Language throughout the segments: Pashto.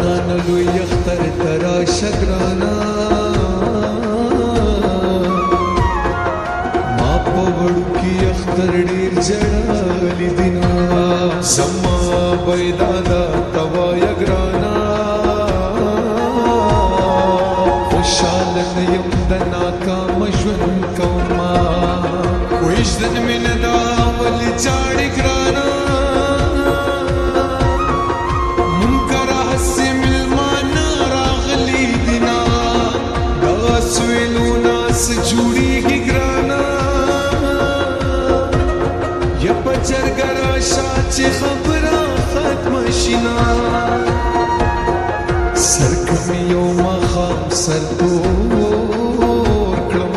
جانان لوی اختر تراشه ګرانا ما په وړوکي اختر ډېر ژړلي دینا زما بیدادا توایه ګرانا خوشحاله نه یم د ناکامه ژوند کومه وژدن مې نه دا ولې جاړې ګرانا جوړیږي ګرانا یا په جرګه راشه چې خبره ختمه شینا سر کمې یو ماښام سر تور کړم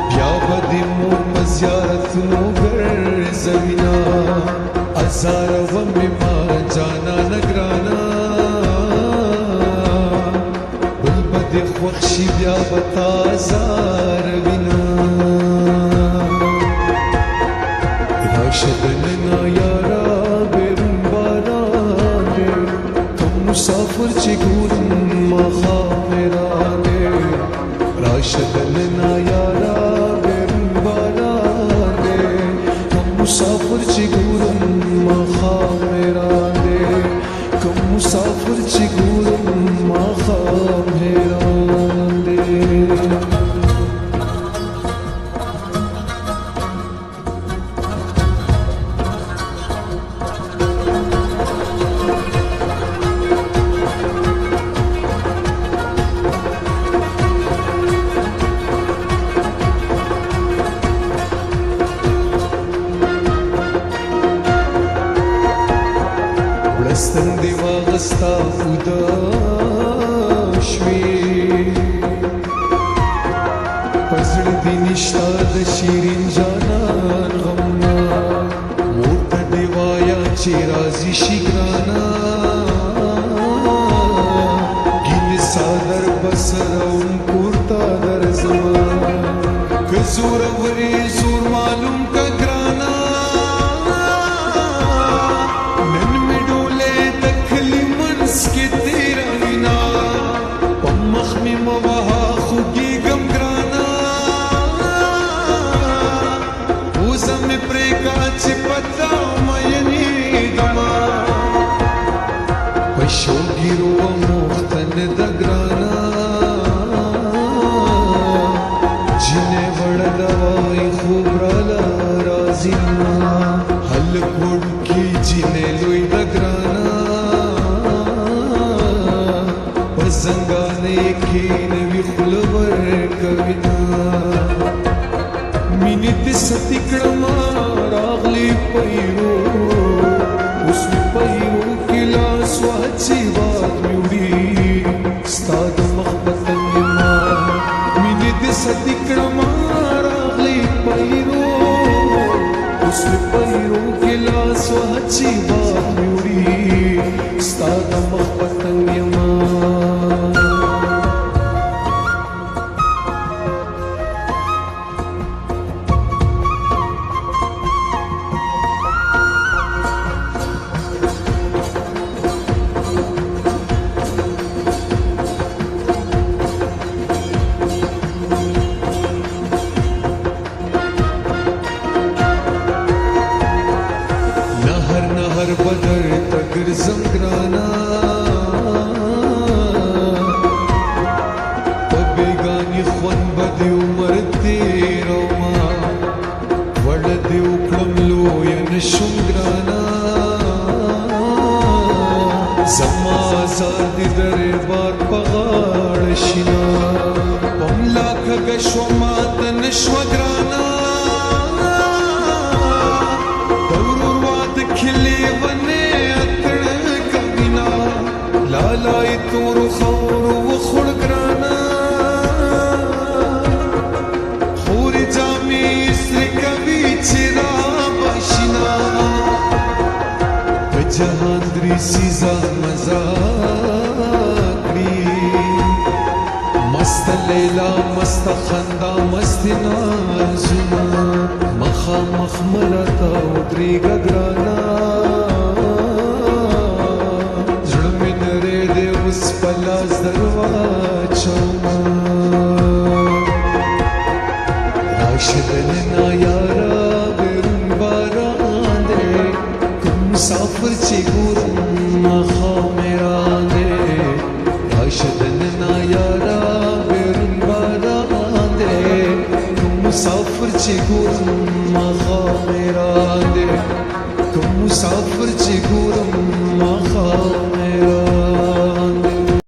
بیا به د مور په زیارتونو ګرځوینه ازاروه مې ما جانانه ګرانا خوښي بیا به تا زاروینه راشه دننه یاره بیرون باران دی کم مسافر چې ګورم ماښام ران دی راشه دننه یاره بیرون باران دی کم مسافر چې ګورم ماښام ران دی کم مسافر چې ګورم ماښام حیران دی ولستن دی واغستا اوده پزړه دې نشته د شیرین جانان غمنا مور ته دې وایه چې راضي شي ګرانا ګینې څادر به سروم کور ته درځمه که زورورې زور معلوم که ګرانا نن مې ډولۍ د کلي منځ کې تېروینا په مخ مې مه وهه خوږېږم ګرانا وزه مې پرېږه چې پتا مینېږمه په شوګیرو اموخته نه ده ګرانا جینۍ وړه ده وایي خوب راله راځي نه هلک وړوکي جینۍ لوی ده ګرانا په زنګانۍ کې نوي خوله ورکوینه مینې دې ستې کړمه راغلی پیرو اوس مې پیرو کې لاس واچي باد مې وړي ستا د مخ په تنګ یمه مینې دې ستې کړمه راغلی پیرو اوس مې پیرو کې لاس واچي باد مې وړي ستا د مخ په تنګ یمه نهر بدر ته ګرځم ګرانا په بېګاني خوند به د عمر تېرومه وړه دې وکړم لویه نه شم ګرانا زما ازار دې دربار په غاړه شینا په ملا کږه شوه ماته نه شوه ګرانا لالای تورو خورو وخوړ ګرانا خورې جامې سرې کوي چې را باشینا په جهان درې سیزه مزه کړي مست لیلا مست خندا مست نازونه مخامخ مراته ودرېږه ګرانا زړه مې اوس پلاس درواچوما راشدننا یارا بیرون باران دے کوم مسافر چې ګورم ماښام ران دے راشدننا یارا بیرون باران دے کوم مسافر چې ګورم ماښام ران دے کوم مسافر چې ګورم ماښام ران